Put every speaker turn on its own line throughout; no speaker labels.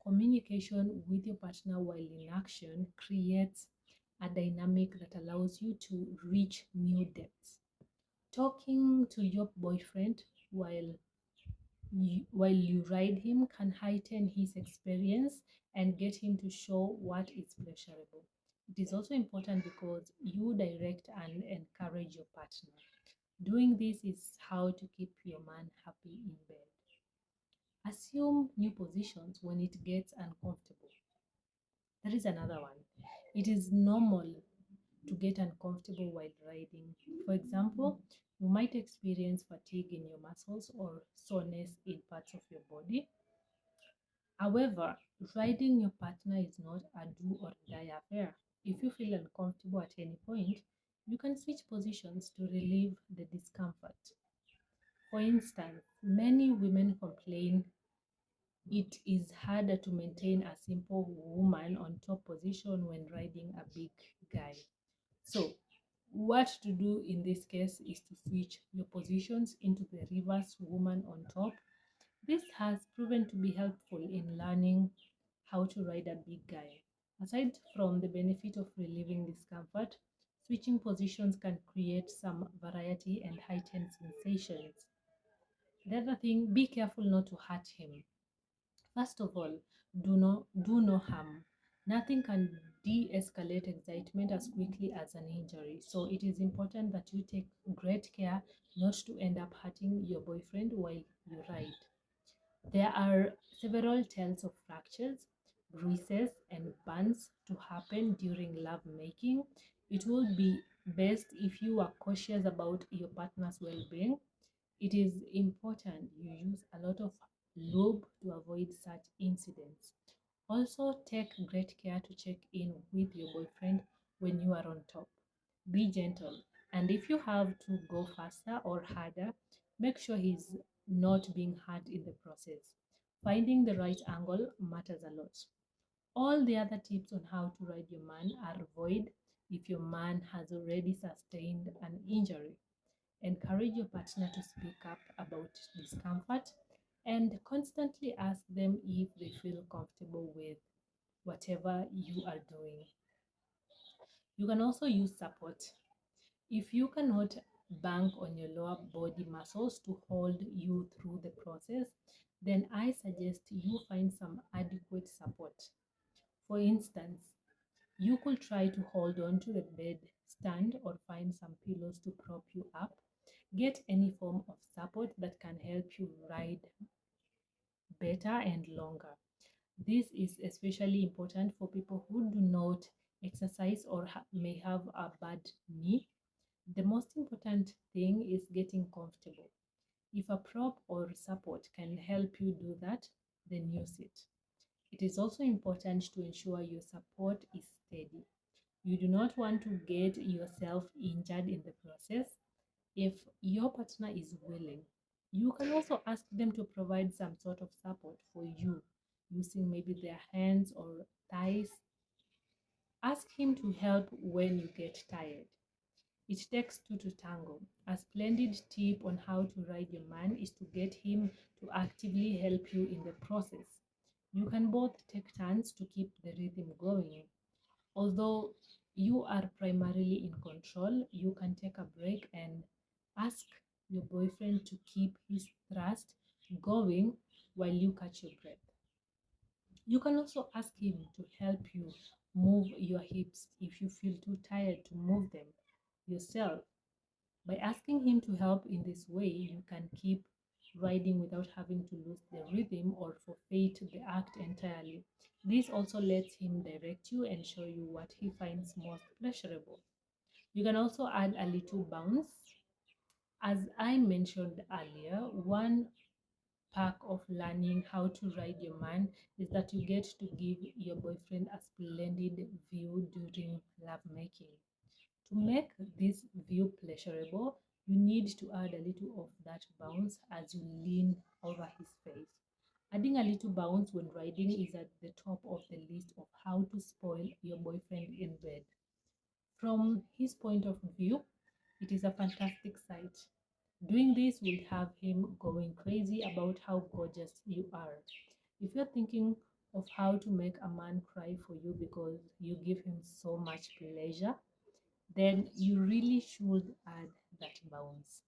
Communication with your partner while in action creates a dynamic that allows you to reach new depths. Talking to your boyfriend while you ride him can heighten his experience and get him to show what is pleasurable. It is also important because you direct and encourage your partner. Doing this is how to keep your man happy in bed. Assume new positions when it gets uncomfortable. That is another one. It is normal to get uncomfortable while riding. For example, you might experience fatigue in your muscles or soreness in parts of your body. However, riding your partner is not a do or die affair. If you feel uncomfortable at any point, you can switch positions to relieve the discomfort. For instance, many women complain it is harder to maintain a simple woman on top position when riding a big guy. So, what to do in this case is to switch your positions into the reverse woman on top. This has proven to be helpful in learning how to ride a big guy. Aside from the benefit of relieving discomfort, switching positions can create some variety and heightened sensations. The other thing, be careful not to hurt him. First of all, do no harm. Nothing can de-escalate excitement as quickly as an injury. So it is important that you take great care not to end up hurting your boyfriend while you ride. There are several tales of fractures, bruises, and burns to happen during love making. It would be best if you are cautious about your partner's well being. It is important you use a lot of lube to avoid such incidents. Also, take great care to check in with your boyfriend when you are on top. Be gentle, and if you have to go faster or harder, make sure he's not being hurt in the process. Finding the right angle matters a lot. All the other tips on how to ride your man are void if your man has already sustained an injury. Encourage your partner to speak up about discomfort and constantly ask them if they feel comfortable with whatever you are doing. You can also use support. If you cannot bank on your lower body muscles to hold you through the process, then I suggest you find some adequate support. For instance, you could try to hold on to the bed stand or find some pillows to prop you up. Get any form of support that can help you ride better and longer. This is especially important for people who do not exercise or may have a bad knee. The most important thing is getting comfortable. If a prop or support can help you do that, then use it. It is also important to ensure your support is steady. You do not want to get yourself injured in the process. If your partner is willing, you can also ask them to provide some sort of support for you using maybe their hands or thighs. Ask him to help when you get tired. It takes two to tango. A splendid tip on how to ride your man is to get him to actively help you in the process. You can both take turns to keep the rhythm going. Although you are primarily in control, you can take a break and ask your boyfriend to keep his thrust going while you catch your breath. You can also ask him to help you move your hips if you feel too tired to move them yourself. By asking him to help in this way, you can keep riding without having to lose the rhythm or forfeit the act entirely. This also lets him direct you and show you what he finds most pleasurable. You can also add a little bounce. As I mentioned earlier, one perk of learning how to ride your man is that you get to give your boyfriend a splendid view during lovemaking. To make this view pleasurable, you need to add a little of that bounce as you lean over his face. Adding a little bounce when riding is at the top of the list of how to spoil your boyfriend in bed. From his point of view, it is a fantastic sight. Doing this will have him going crazy about how gorgeous you are. If you're thinking of how to make a man cry for you because you give him so much pleasure, then you really should add that bounce.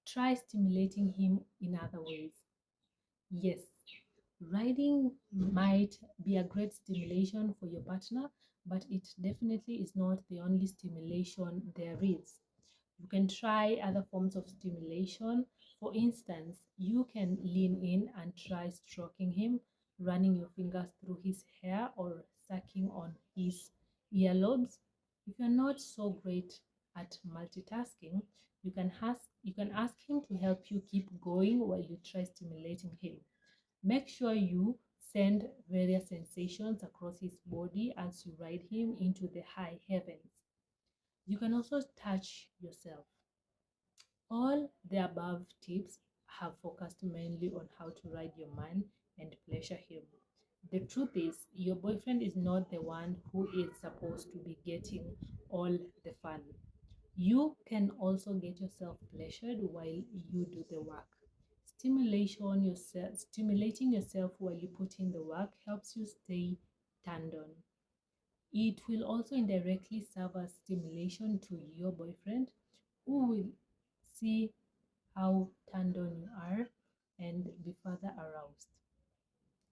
Try stimulating him in other ways. Yes, riding might be a great stimulation for your partner, but it definitely is not the only stimulation there is. You can try other forms of stimulation. For instance, you can lean in and try stroking him, running your fingers through his hair or sucking on his earlobes. If you're not so great at multitasking, you can ask him to help you keep going while you try stimulating him. Make sure you send various sensations across his body as you ride him into the high heavens. You can also touch yourself. All the above tips have focused mainly on how to ride your man and pleasure him. The truth is, your boyfriend is not the one who is supposed to be getting all the fun. You can also get yourself pleasured while you do the work. Stimulating yourself while you put in the work helps you stay turned on. It will also indirectly serve as stimulation to your boyfriend, who will see how turned on you are and be further aroused.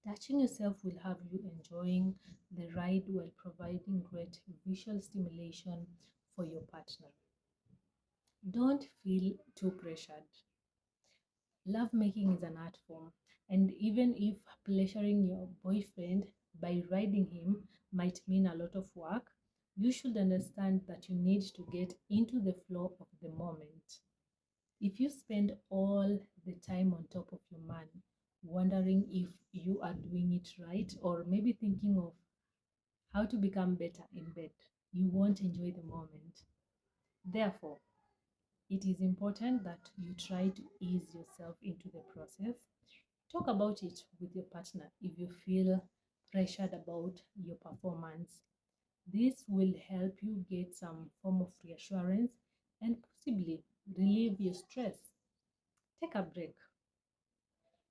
Touching yourself will have you enjoying the ride while providing great visual stimulation for your partner. Don't feel too pressured. Lovemaking is an art form, and even if pleasuring your boyfriend by riding him might mean a lot of work, you should understand that you need to get into the flow of the moment. If you spend all the time on top of your man, wondering if you are doing it right, or maybe thinking of how to become better in bed, you won't enjoy the moment. Therefore, it is important that you try to ease yourself into the process. Talk about it with your partner if you feel pressured about your performance. This will help you get some form of reassurance and possibly relieve your stress. Take a break.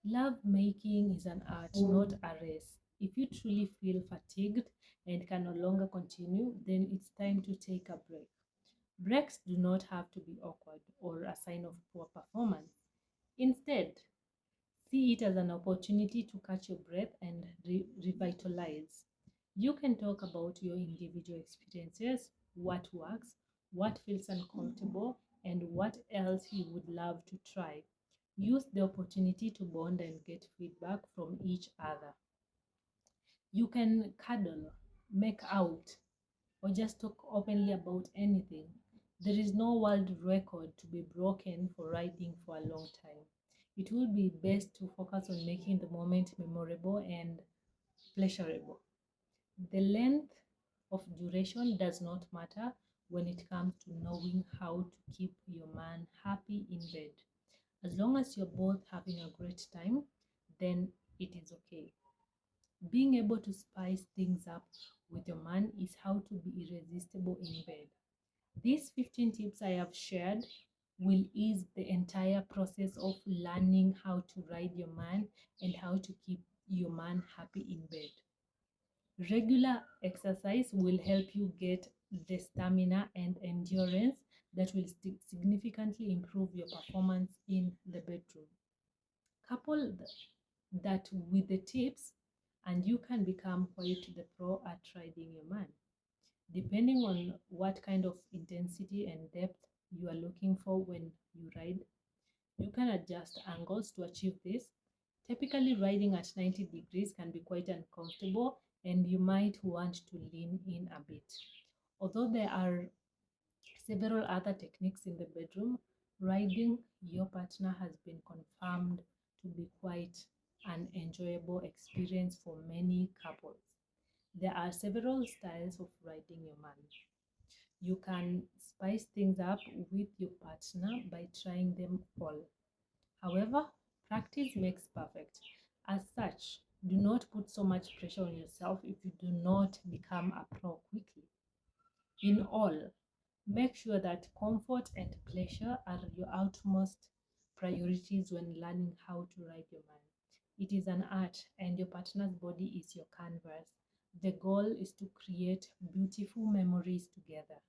Love making is an art, not a race. If you truly feel fatigued and can no longer continue, then it's time to take a break. Breaks do not have to be awkward or a sign of poor performance. Instead, see it as an opportunity to catch your breath and revitalize. You can talk about your individual experiences, what works, what feels uncomfortable, and what else you would love to try. Use the opportunity to bond and get feedback from each other. You can cuddle, make out, or just talk openly about anything. There is no world record to be broken for riding for a long time. It would be best to focus on making the moment memorable and pleasurable. The length of duration does not matter when it comes to knowing how to keep your man happy in bed. As long as you're both having a great time, then it is okay. Being able to spice things up with your man is how to be irresistible in bed. These 15 tips I have shared will ease the entire process of learning how to ride your man and how to keep your man happy in bed. Regular exercise will help you get the stamina and endurance that will significantly improve your performance in the bedroom. Couple that with the tips, and you can become quite the pro at riding your man. Depending on what kind of intensity and depth you are looking for when you ride, you can adjust angles to achieve this. Typically, riding at 90 degrees can be quite uncomfortable, and you might want to lean in a bit. Although there are several other techniques in the bedroom, riding your partner has been confirmed to be quite an enjoyable experience for many couples. There are several styles of riding your man. You can spice things up with your partner by trying them all. However, practice makes perfect. As such, do not put so much pressure on yourself if you do not become a pro quickly. In all, make sure that comfort and pleasure are your utmost priorities when learning how to ride your man. It is an art, and your partner's body is your canvas. The goal is to create beautiful memories together.